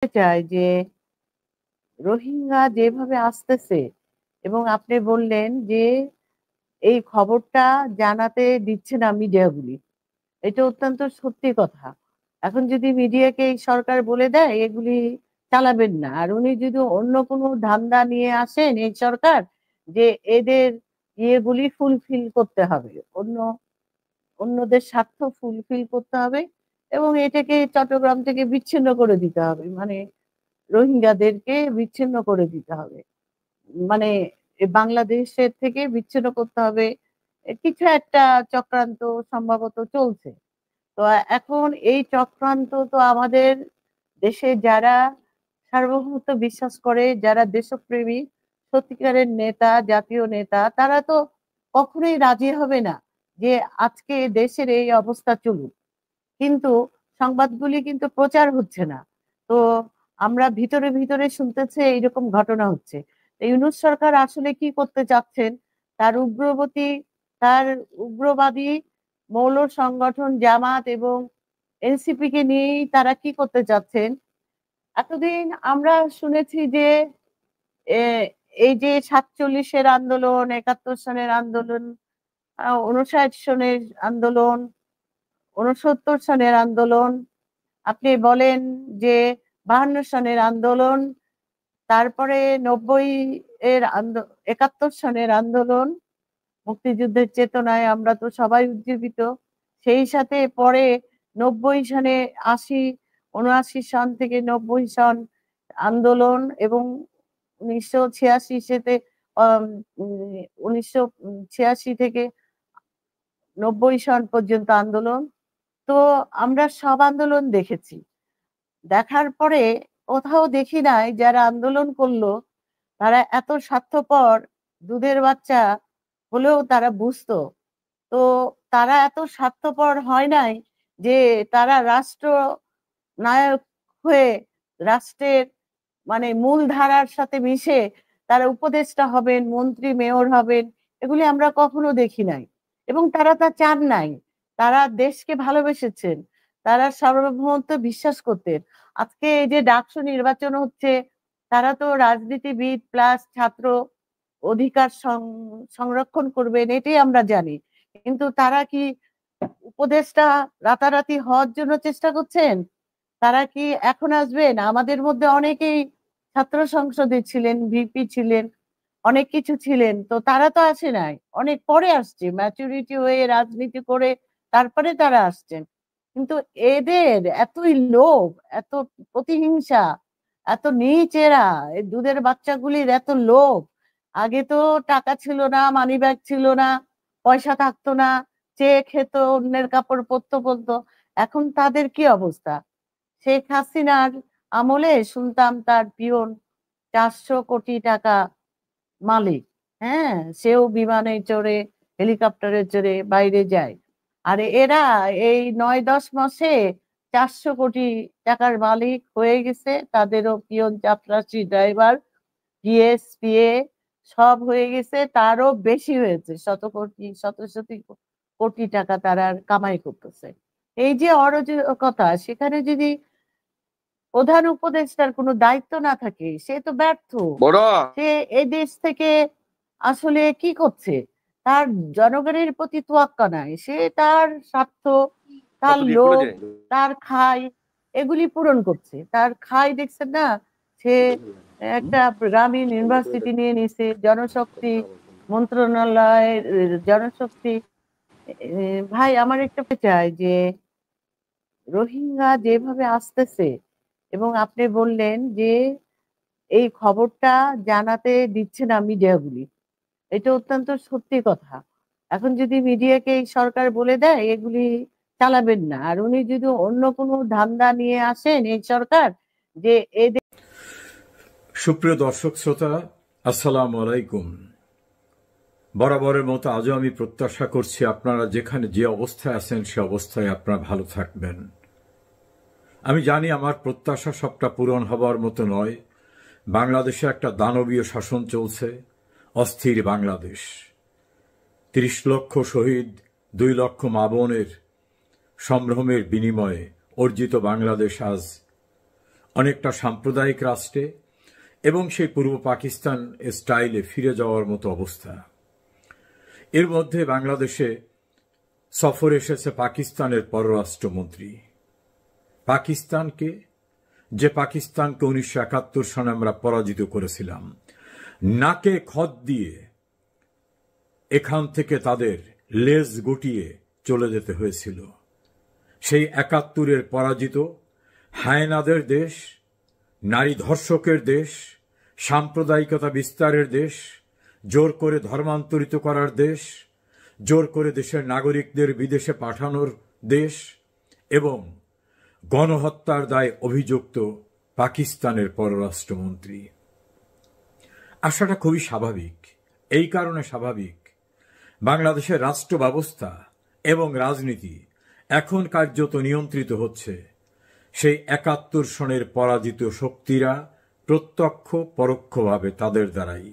চাই যে রোহিঙ্গা যেভাবে আসতেছে এবং আপনি বললেন যে এই খবরটা জানাতে দিচ্ছে না মিডিয়াগুলি, এটা অত্যন্ত সত্যি কথা। এখন যদি মিডিয়াকে এই সরকার বলে দেয় এগুলি চালাবেন না, আর উনি যদি অন্য কোনো ধান্দা নিয়ে আসেন এই সরকার, যে এদের ইয়েগুলি ফুলফিল করতে হবে, অন্যদের স্বার্থ ফুলফিল করতে হবে এবং এটাকে চট্টগ্রাম থেকে বিচ্ছিন্ন করে দিতে হবে, মানে রোহিঙ্গাদেরকে বিচ্ছিন্ন করে দিতে হবে, মানে বাংলাদেশের থেকে বিচ্ছিন্ন করতে হবে। কিছু একটা চক্রান্ত সম্ভবত চলছে। তো এখন এই চক্রান্ত তো আমাদের দেশে যারা সার্বভৌমত্ব বিশ্বাস করে, যারা দেশপ্রেমী সত্যিকারের নেতা, জাতীয় নেতা, তারা তো কখনোই রাজি হবে না যে আজকে দেশের এই অবস্থা চলুক। কিন্তু সংবাদগুলি কিন্তু প্রচার হচ্ছে না। তো আমরা ভিতরে ভিতরে শুনতেছে এইরকম ঘটনা হচ্ছে। ইউনূস সরকার আসলে কি করতে চাচ্ছেন? তার তার উগ্রবাদী মৌল সংগঠন জামাত এবং এনসিপি কে নিয়েই তারা কি করতে চাচ্ছেন? এতদিন আমরা শুনেছি যে এই যে 47-এর আন্দোলন, 71 সনের আন্দোলন, 59 সনের আন্দোলন, 69 সনের আন্দোলন, আপনি বলেন যে 52 সনের আন্দোলন, তারপরে 71 সনের আন্দোলন, মুক্তিযুদ্ধের চেতনায় আমরা তো সবাই উজ্জীবিত। সেই সাথে পরে 90 সনে, 80, 79 সন থেকে 90 সন আন্দোলন এবং 1986 সাথে 1986 থেকে 90 সন পর্যন্ত আন্দোলন। তো আমরা সব আন্দোলন দেখেছি। দেখার পরে কোথাও দেখি নাই যারা আন্দোলন করলো তারা এত স্বার্থপর, দুধের বাচ্চা হলেও তারা বুঝতো। তো তারা এত স্বার্থপর হয় নাই যে তারা রাষ্ট্র নায়ক হয়ে রাষ্ট্রের মানে মূল ধারার সাথে মিশে তারা উপদেষ্টা হবেন, মন্ত্রী মেয়র হবেন, এগুলি আমরা কখনো দেখি নাই এবং তারা তা চান নাই। তারা দেশকে ভালোবেসেছেন, তারা সার্বভৌমত্ব বিশ্বাস করতেন। আজকে এই যে ডাকসু নির্বাচন হচ্ছে, তারা তো রাজনীতিবিদ প্লাস ছাত্র, অধিকার সংরক্ষণ করবেন এটাই আমরা জানি। কিন্তু তারা কি উপদেষ্টা রাতারাতি হওয়ার জন্য চেষ্টা করছেন? তারা কি এখন আসবেন? আমাদের মধ্যে অনেকেই ছাত্র সংসদে ছিলেন, ভিপি ছিলেন, অনেক কিছু ছিলেন, তো তারা তো আসে নাই, অনেক পরে আসছে, ম্যাচুরিটি হয়ে রাজনীতি করে তারপরে তারা আসছেন। কিন্তু এদের এতই লোভ, এত প্রতিহিংসা, এত নীচ এরা, এই দুধের বাচ্চাগুলির এত লোভ। আগে তো টাকা ছিল না, মানি ব্যাগ ছিল না, পয়সা থাকতো না, চেয়ে খেত, অন্যের কাপড় পরতো বলতো। এখন তাদের কি অবস্থা? শেখ হাসিনার আমলে শুনতাম তার পিয়ন 400 কোটি টাকা মালিক। হ্যাঁ, সেও বিমানে চড়ে, হেলিকপ্টারে চড়ে বাইরে যায়। আর এরা এই 9-10 মাসে 400 কোটি টাকার মালিক হয়ে গেছে। তাদেরও পিয়ন, চাপরাশি, ড্রাইভার, পিএস, পিএ সব হয়ে গেছে। তারও বেশি হয়েছে, শত কোটি, শত শত কোটি টাকা তারা কামাই করতেছে। এই যে অরাজকতা, সেখানে যদি প্রধান উপদেষ্টার কোনো দায়িত্ব না থাকে সে তো ব্যর্থ। বড় সে এই দেশ থেকে আসলে কি করছে? তার জনগণের প্রতি তোয়াক্কা নাই, সে তার স্বার্থ, তার কত দিয়ে খুলে লোভ, যায় তার খাই, এগুলি পূরণ করছে। তার খাই দেখছেন না, সে একটা গ্রামীণ ইউনিভার্সিটি নিয়ে নিছে, জনশক্তি মন্ত্রণালয়ের জনশক্তি। ভাই আমার একটা চাই যে রোহিঙ্গা যেভাবে আসতেছে এবং আপনি বললেন যে এই খবরটা জানাতে দিচ্ছে না মিডিয়াগুলি, এটা অত্যন্ত সত্যি কথা। এখন যদি মিডিয়াকে এই সরকার বলে দেয় এগুলি চালাবেন না, আর উনি যদি অন্য কোনো ধান্দা নিয়ে আসেন এই সরকার, যে এদের। সুপ্রিয় দর্শক শ্রোতা, আসসালামু আলাইকুম। বরাবরের মতো আজও আমি প্রত্যাশা করছি আপনারা যেখানে যে অবস্থায় আছেন সে অবস্থায় আপনারা ভালো থাকবেন। আমি জানি আমার প্রত্যাশা সবটা পূরণ হবার মতো নয়। বাংলাদেশে একটা দানবীয় শাসন চলছে, অস্থির বাংলাদেশ। 30 লক্ষ শহীদ, 2 লক্ষ মা বোনের সম্ভ্রমের বিনিময়ে অর্জিত বাংলাদেশ আজ অনেকটা সাম্প্রদায়িক রাষ্ট্রে এবং সেই পূর্ব পাকিস্তান স্টাইলে ফিরে যাওয়ার মতো অবস্থা। এর মধ্যে বাংলাদেশে সফরে এসেছে পাকিস্তানের পররাষ্ট্রমন্ত্রী। পাকিস্তানকে 1971 সনে আমরা পরাজিত করেছিলাম, নাকে খত দিয়ে এখান থেকে তাদের লেজ গুটিয়ে চলে যেতে হয়েছিল। সেই 71 পরাজিত হায়নাদের দেশ, নারী ধর্ষকের দেশ, সাম্প্রদায়িকতা বিস্তারের দেশ, জোর করে ধর্মান্তরিত করার দেশ, জোর করে দেশের নাগরিকদের বিদেশে পাঠানোর দেশ এবং গণহত্যার দায়ে অভিযুক্ত পাকিস্তানের পররাষ্ট্রমন্ত্রী। আশাটা খুবই স্বাভাবিক। এই কারণে স্বাভাবিক, বাংলাদেশের রাষ্ট্র ব্যবস্থা এবং রাজনীতি এখন কার্যত নিয়ন্ত্রিত হচ্ছে সেই 71 সনের পরাজিত শক্তিরা প্রত্যক্ষ পরোক্ষভাবে তাদের দ্বারাই।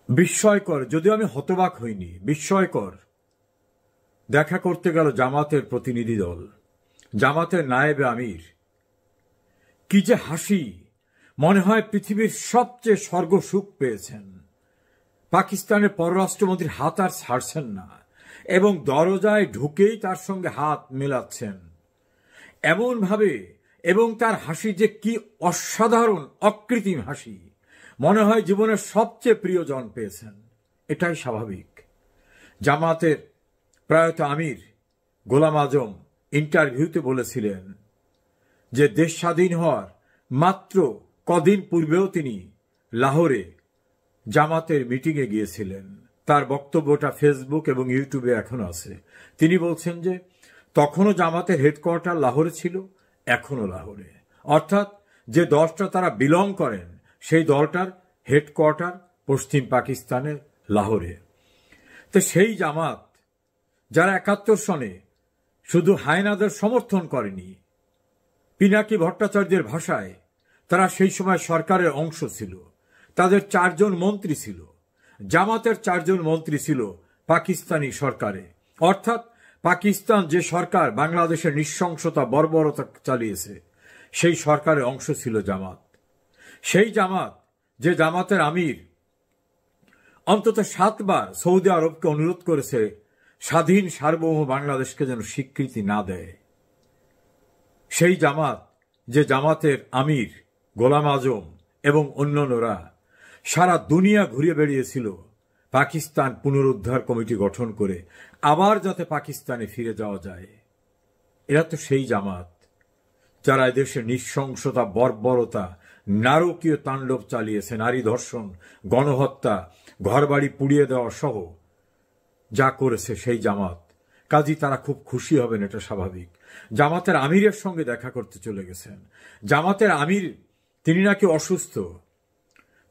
বিস্ময়কর, যদিও আমি হতবাক হইনি, বিস্ময়কর, দেখা করতে গেল জামাতের প্রতিনিধি দল, জামাতের নায়েবে আমির। কি যে হাসি, মনে হয় পৃথিবীর সবচেয়ে স্বর্গসুখ পেয়েছেন। পাকিস্তানের পররাষ্ট্রমন্ত্রীর হাত আর ছাড়ছেন না এবং দরজায় ঢুকেই তার সঙ্গে হাত মেলাচ্ছেন এমন ভাবে, এবং তার হাসি যে কি অসাধারণ অকৃত্রিম হাসি, মনে হয় জীবনের সবচেয়ে প্রিয়জন পেয়েছেন। এটাই স্বাভাবিক। জামাতের প্রয়াত আমির গোলাম আজম ইন্টারভিউতে বলেছিলেন যে দেশ স্বাধীন হওয়ার মাত্র কদিন পূর্বেও তিনি লাহোরে জামাতের মিটিংয়ে গিয়েছিলেন। তার বক্তব্যটা ফেসবুক এবং ইউটিউবে এখনো আছে। তিনি বলছেন যে তখনও জামাতের হেডকোয়ার্টার লাহোরে ছিল, এখনো লাহোরে, অর্থাৎ যে দলটা তারা বিলং করেন সেই দলটার হেডকোয়ার্টার পশ্চিম পাকিস্তানের লাহোরে। তো সেই জামাত যারা 71 সনে শুধু হায়নাদের সমর্থন করেনি, পিনাকি ভট্টাচার্যের ভাষায় তারা সেই সময় সরকারের অংশ ছিল, তাদের 4 জন মন্ত্রী ছিল, জামাতের 4 জন মন্ত্রী ছিল পাকিস্তানি সরকারে, অর্থাৎ পাকিস্তান যে সরকার বাংলাদেশের নৃশংসতা বর্বরতা চালিয়েছে সেই সরকারের অংশ ছিল জামাত। সেই জামাত, যে জামাতের আমির অন্তত 7 বার সৌদি আরবকে অনুরোধ করেছে স্বাধীন সার্বভৌম বাংলাদেশকে যেন স্বীকৃতি না দেয়, সেই জামাত, যে জামাতের আমির গোলাম আজম এবং অন্যান্যরা সারা দুনিয়া ঘুরে বেড়িয়েছিল পাকিস্তান পুনরুদ্ধার কমিটি গঠন করে আবার যাতে পাকিস্তানে ফিরে যাওয়া যায়। এরা তো সেই জামাত যারা এদেশের নৃশংসতা বর্বরতা নারকীয় তাণ্ডব চালিয়েছে, নারী ধর্ষণ, গণহত্যা, ঘরবাড়ি পুড়িয়ে দেওয়া সহ যা করেছে সেই জামাত। কাজী তারা খুব খুশি হবেন, এটা স্বাভাবিক। জামাতের আমিরের সঙ্গে দেখা করতে চলে গেছেন। জামাতের আমির তিনি নাকি অসুস্থ,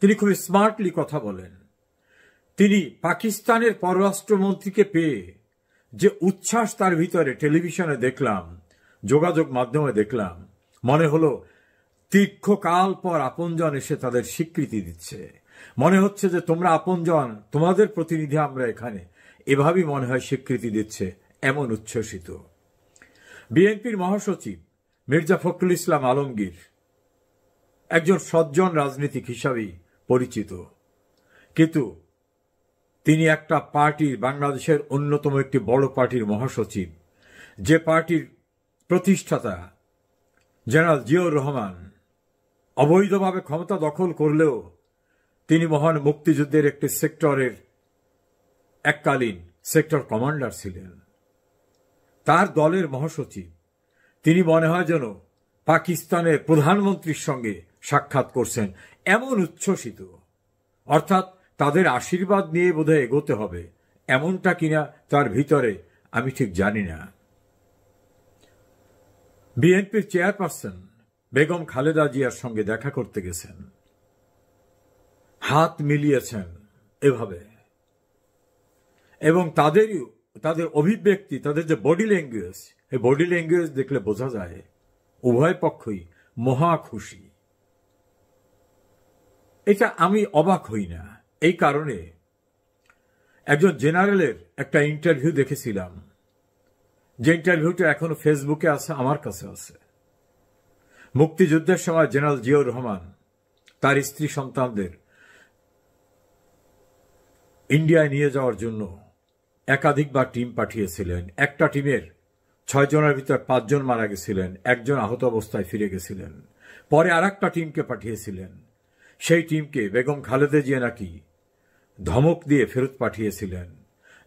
তিনি খুব স্মার্টলি কথা বলেন। তিনি পাকিস্তানের পররাষ্ট্রমন্ত্রীকে পেয়ে যে উচ্ছ্বাস তার ভিতরে টেলিভিশনে দেখলাম, যোগাযোগ মাধ্যমে দেখলাম, মনে হলো দীর্ঘকাল পর আপনজন এসে তাদের স্বীকৃতি দিচ্ছে। মনে হচ্ছে যে তোমরা আপনজন, তোমাদের প্রতিনিধি আমরা এখানে, এভাবেই মনে হয় স্বীকৃতি দিচ্ছে, এমন উচ্ছ্বসিত। বিএনপির মহাসচিব মির্জা ফখরুল ইসলাম আলমগীর একজন সজ্জন রাজনীতিক হিসাবেই পরিচিত, কিন্তু তিনি একটা পার্টির, বাংলাদেশের অন্যতম একটি বড় পার্টির মহাসচিব, যে পার্টির প্রতিষ্ঠাতা জেনারেল জিয়াউর রহমান অবৈধভাবে ক্ষমতা দখল করলেও তিনি মহান মুক্তিযুদ্ধের একটি সেক্টরের এককালীন সেক্টর কমান্ডার ছিলেন। তার দলের মহাসচিব তিনি মনে হয় যেন পাকিস্তানের প্রধানমন্ত্রীর সঙ্গে সাক্ষাৎ করছেন, এমন উচ্ছ্বসিত। অর্থাৎ তাদের আশীর্বাদ নিয়ে বোধহয় এগোতে হবে, এমনটা কিনা তার ভিতরে আমি ঠিক জানি না। বিএনপির চেয়ারপারসন বেগম খালেদা জিয়ার সঙ্গে দেখা করতে গেছেন, হাত মিলিয়েছেন এভাবে, এবং তাদের অভিব্যক্তি, তাদের যে বডি ল্যাঙ্গুয়েজ, এই বডি ল্যাঙ্গুয়েজ দেখলে বোঝা যায় উভয় পক্ষই মহা খুশি। এটা আমি অবাক হই না, এই কারণে একজন জেনারেলের একটা ইন্টারভিউ দেখেছিলাম, যে ইন্টারভিউটা এখনো ফেসবুকে আছে, আমার কাছে আছে। মুক্তিযুদ্ধের সময় জেনারেল জিয়াউর রহমান তার স্ত্রী সন্তানদের ইন্ডিয়ায় নিয়ে যাওয়ার জন্য একাধিকবার টিম পাঠিয়েছিলেন। একটা টিমের 6 জনের ভিতর 5 জন মারা গেছিলেন, একজন আহত অবস্থায় ফিরে গেছিলেন। পরে আর একটা টিমকে পাঠিয়েছিলেন। সেই টিমকে বেগম খালেদা জিয়া নাকি ধমক দিয়ে ফেরত পাঠিয়েছিলেন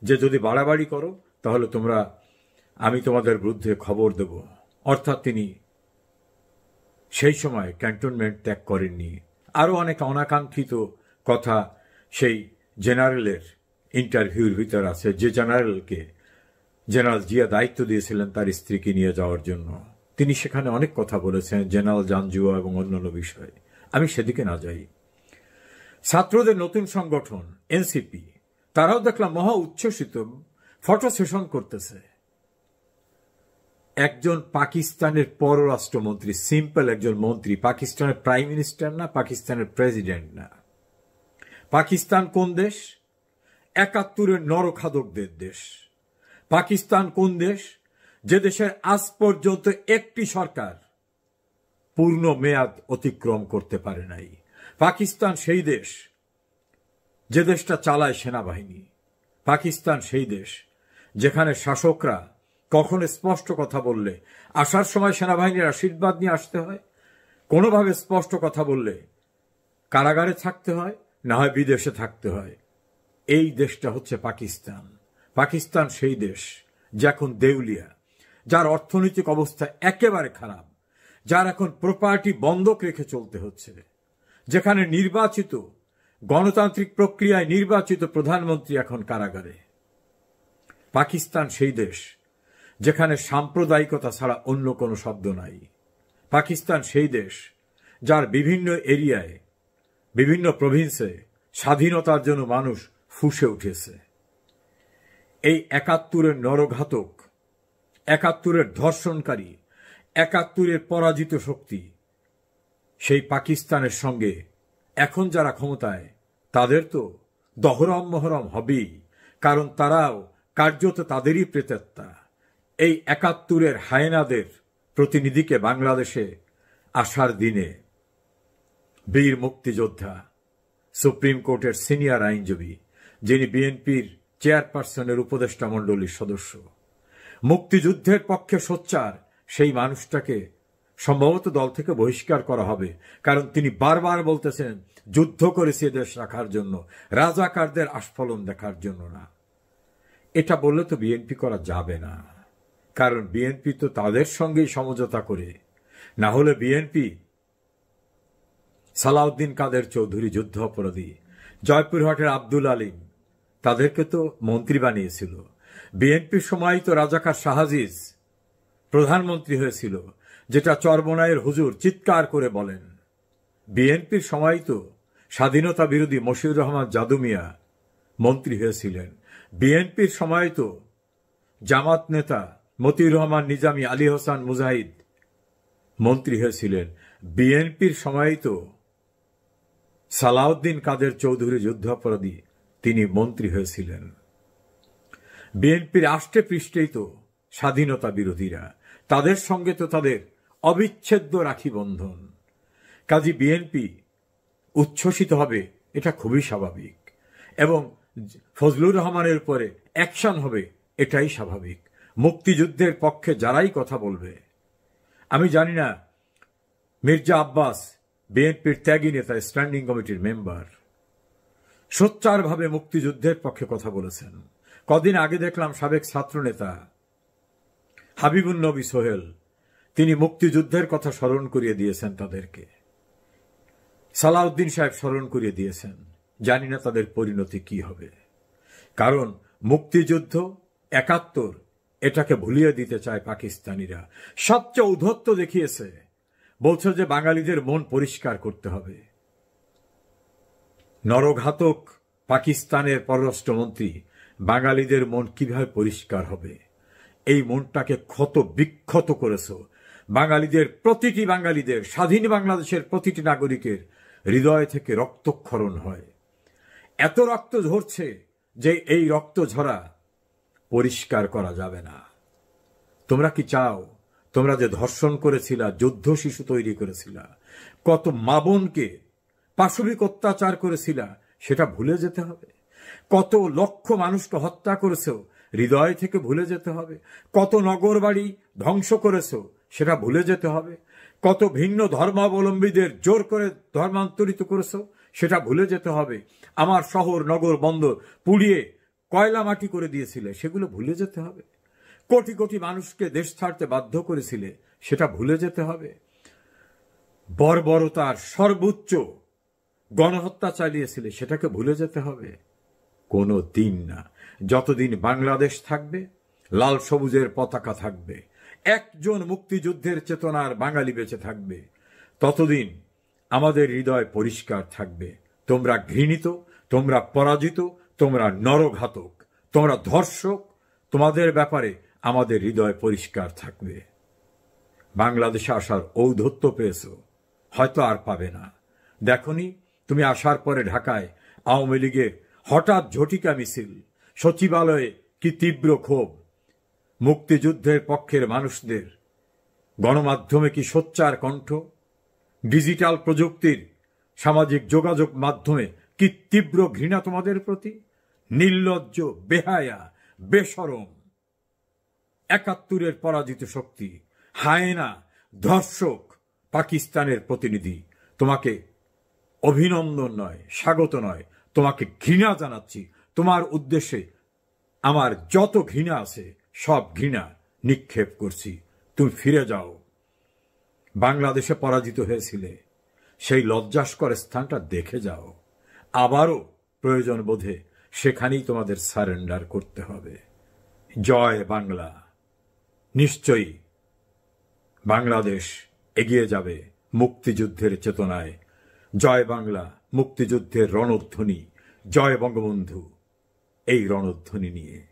যে যদি বাড়াবাড়ি করো তাহলে আমি তোমাদের বিরুদ্ধে খবর দেব। অর্থাৎ তিনি সেই সময় ক্যান্টনমেন্ট ত্যাগ করেননি। আরও অনেক অনাকাঙ্ক্ষিত কথা সেই জেনারেলের ইন্টারভিউর ভিতর আছে, যে জেনারেলকে জেনারেল জিয়া দায়িত্ব দিয়েছিলেন তার স্ত্রীকে নিয়ে যাওয়ার জন্য। তিনি সেখানে অনেক কথা বলেছেন, জেনারেল জানজুয়া এবং অন্যান্য বিষয়ে। আমি সেদিকে না যাই। ছাত্রদের নতুন সংগঠন এনসিপি, তারাও দেখলাম মহা উচ্ছ্বসিত, ফটো সেশন করতেছে। একজন পাকিস্তানের পররাষ্ট্রমন্ত্রী, সিম্পল একজন মন্ত্রী, পাকিস্তানের প্রাইম মিনিস্টার না, পাকিস্তানের প্রেসিডেন্ট না। পাকিস্তান কোন দেশ? 71-এর নরখাদকদের দেশ। পাকিস্তান কোন দেশ? যে দেশের আজ পর্যন্ত একটি সরকার পূর্ণ মেয়াদ অতিক্রম করতে পারে নাই। পাকিস্তান সেই দেশ যে দেশটা চালায় সেনাবাহিনী। পাকিস্তান সেই দেশ যেখানে শাসকরা কখনো স্পষ্ট কথা বললে আসার সময় সেনাবাহিনীর আশীর্বাদ নিয়ে আসতে হয়, কোনোভাবে স্পষ্ট কথা বললে কারাগারে থাকতে হয়, না হয় বিদেশে থাকতে হয়। এই দেশটা হচ্ছে পাকিস্তান। পাকিস্তান সেই দেশ যে এখন দেউলিয়া, যার অর্থনৈতিক অবস্থা একেবারে খারাপ, যার এখন প্রপার্টি বন্ধক রেখে চলতে হচ্ছে, যেখানে নির্বাচিত গণতান্ত্রিক প্রক্রিয়ায় নির্বাচিত প্রধানমন্ত্রী এখন কারাগারে। পাকিস্তান সেই দেশ যেখানে সাম্প্রদায়িকতা ছাড়া অন্য কোনো শব্দ নাই। পাকিস্তান সেই দেশ যার বিভিন্ন এরিয়ায়, বিভিন্ন প্রভিন্সে স্বাধীনতার জন্য মানুষ ফুঁসে উঠেছে। এই 71-এর নরঘাতক, 71-এর ধর্ষণকারী, 71-এর পরাজিত শক্তি, সেই পাকিস্তানের সঙ্গে এখন যারা ক্ষমতায় তাদের তো দহরম মহরম হবেই, কারণ তারাও কার্যত তাদেরই প্রেতাত্মা। এই 71-এর হায়েনাদের প্রতিনিধিকে বাংলাদেশে আসার দিনে বীর মুক্তিযোদ্ধা, সুপ্রিম কোর্টের সিনিয়র আইনজীবী, যিনি বিএনপির চেয়ারপারসনের উপদেষ্টা মণ্ডলীর সদস্য, মুক্তিযুদ্ধের পক্ষে সোচ্চার, সেই মানুষটাকে সম্ভবত দল থেকে বহিষ্কার করা হবে। কারণ তিনি বারবার বলতেছেন যুদ্ধ করেছে দেশ রাখার জন্য, রাজাকারদের আস্ফলন দেখার জন্য না। এটা বললে তো বিএনপি করা যাবে না, কারণ বিএনপি তো তাদের সঙ্গেই সমঝোতা করে। না হলে বিএনপি সালাউদ্দিন কাদের চৌধুরী যুদ্ধ অপরাধী, জয়পুরহাটের আব্দুল আলিম, তাদেরকে তো মন্ত্রী বানিয়েছিল। বিএনপির সময় তো রাজাকার শাহাজিজ প্রধানমন্ত্রী হয়েছিল, যেটা চরমনাইয়ের হুজুর চিৎকার করে বলেন। বিএনপির সময় তো স্বাধীনতা বিরোধী মশিউর রহমান জাদু মিয়া মন্ত্রী হয়েছিলেন। বিএনপির সময় তো জামাত নেতা মতিউর রহমান নিজামী, আলী হোসেন মুজাহিদ মন্ত্রী হয়েছিলেন। বিএনপির সময় তো সালাউদ্দিন কাদের চৌধুরী যুদ্ধাপরাধী, তিনি মন্ত্রী হয়েছিলেন। বিএনপির আষ্টে পৃষ্ঠেই তো স্বাধীনতা বিরোধীরা, তাদের সঙ্গে তো তাদের অবিচ্ছেদ্য রাখি বন্ধন। কাজী বিএনপি উচ্ছ্বসিত হবে, এটা খুবই স্বাভাবিক, এবং ফজলুর রহমানের উপরে অ্যাকশন হবে, এটাই স্বাভাবিক। মুক্তিযুদ্ধের পক্ষে যারাই কথা বলবে, আমি জানি না মির্জা আব্বাস বিএনপির ত্যাগী নেতা, স্ট্যান্ডিং কমিটির মেম্বার, সোচ্চারভাবে মুক্তিযুদ্ধের পক্ষে কথা বলেছেন। কদিন আগে দেখলাম সাবেক ছাত্রনেতা হাবিবুন নবী সোহেল, তিনি মুক্তিযুদ্ধের কথা স্মরণ করিয়ে দিয়েছেন তাদেরকে। সালাউদ্দিন সাহেব স্মরণ করিয়ে দিয়েছেন। জানি না তাদের পরিণতি কি হবে, কারণ মুক্তিযুদ্ধ 71 এটাকে ভুলিয়ে দিতে চায় পাকিস্তানিরা। সবচেয়ে ঔদ্ধত্য দেখিয়েছে, বলছে যে বাঙালিদের মন পরিষ্কার করতে হবে। নরঘাতক পাকিস্তানের পররাষ্ট্রমন্ত্রী বাঙালিদের মন কিভাবে পরিষ্কার হবে? এই মনটাকে ক্ষত বিক্ষত করেছ। প্রতিটি বাঙালিদের, স্বাধীন বাংলাদেশের প্রতিটি নাগরিকের হৃদয় থেকে রক্তক্ষরণ হয়। এত রক্ত ঝরছে যে এই রক্ত ঝরা পরিষ্কার করা যাবে না। তোমরা কি চাও তোমরা যে ধর্ষণ করেছিলা, যুদ্ধ শিশু তৈরি করেছিলা, কত মা বোনকে পাশবিক অত্যাচার করেছিলা, সেটা ভুলে যেতে হবে। কত লক্ষ মানুষকে হত্যা করেছো, হৃদয় থেকে ভুলে যেতে হবে। কত নগর বাড়ি ধ্বংস করেছো, সেটা ভুলে যেতে হবে। কত ভিন্ন ধর্মাবলম্বীদের জোর করে ধর্মান্তরিত করেছো, সেটা ভুলে যেতে হবে। আমার শহর নগর বন্দর পুড়িয়ে কয়লা মাটি করে দিয়েছিলে, সেগুলো ভুলে যেতে হবে। কোটি কোটি মানুষকে দেশ ছাড়তে বাধ্য করেছিলে, সেটা ভুলে যেতে হবে। বর্বরতার সর্বোচ্চ গণহত্যা চালিয়েছিলে, সেটাকে ভুলে যেতে হবে। কোনো দিন না। যতদিন বাংলাদেশ থাকবে, লাল সবুজের পতাকা থাকবে, একজন মুক্তিযুদ্ধের চেতনার বাঙালি বেঁচে থাকবে, ততদিন আমাদের হৃদয় পরিষ্কার থাকবে। তোমরা ঘৃণিত, তোমরা পরাজিত, তোমরা নরঘাতক, তোমরা ধর্ষক, তোমাদের ব্যাপারে আমাদের হৃদয় পরিষ্কার থাকবে। বাংলাদেশে আসার ঔদ্ধত্য পেয়েছ, হয়তো আর পাবে না। দেখনি তুমি আসার পরে ঢাকায় আওয়ামী লীগের হঠাৎ ঝটিকা মিছিল, সচিবালয়ে কি তীব্র ক্ষোভ, মুক্তিযুদ্ধের পক্ষের মানুষদের গণমাধ্যমে কি সোচ্চার কণ্ঠ, ডিজিটাল প্রযুক্তির সামাজিক যোগাযোগ মাধ্যমে কি তীব্র ঘৃণা তোমাদের প্রতি। নির্লজ্জ, বেহায়া, বেশরম, ৭১-এর পরাজিত শক্তি, হায়েনা, ধর্ষক পাকিস্তানের প্রতিনিধি, তোমাকে অভিনন্দন নয়, স্বাগত নয়, তোমাকে ঘৃণা জানাচ্ছি। তোমার উদ্দেশ্যে আমার যত ঘৃণা আছে সব ঘৃণা নিক্ষেপ করছি। তুমি ফিরে যাও। বাংলাদেশে পরাজিত হয়েছিলে, সেই লজ্জাস্কর স্থানটা দেখে যাও। আবারও প্রয়োজন বোধে সেখানেই তোমাদের সারেন্ডার করতে হবে। জয় বাংলা। নিশ্চয়ই বাংলাদেশ এগিয়ে যাবে মুক্তিযুদ্ধের চেতনায়। জয় বাংলা, মুক্তিযুদ্ধের রণধ্বনি, জয় বঙ্গবন্ধু, এই রণধ্বনি নিয়ে।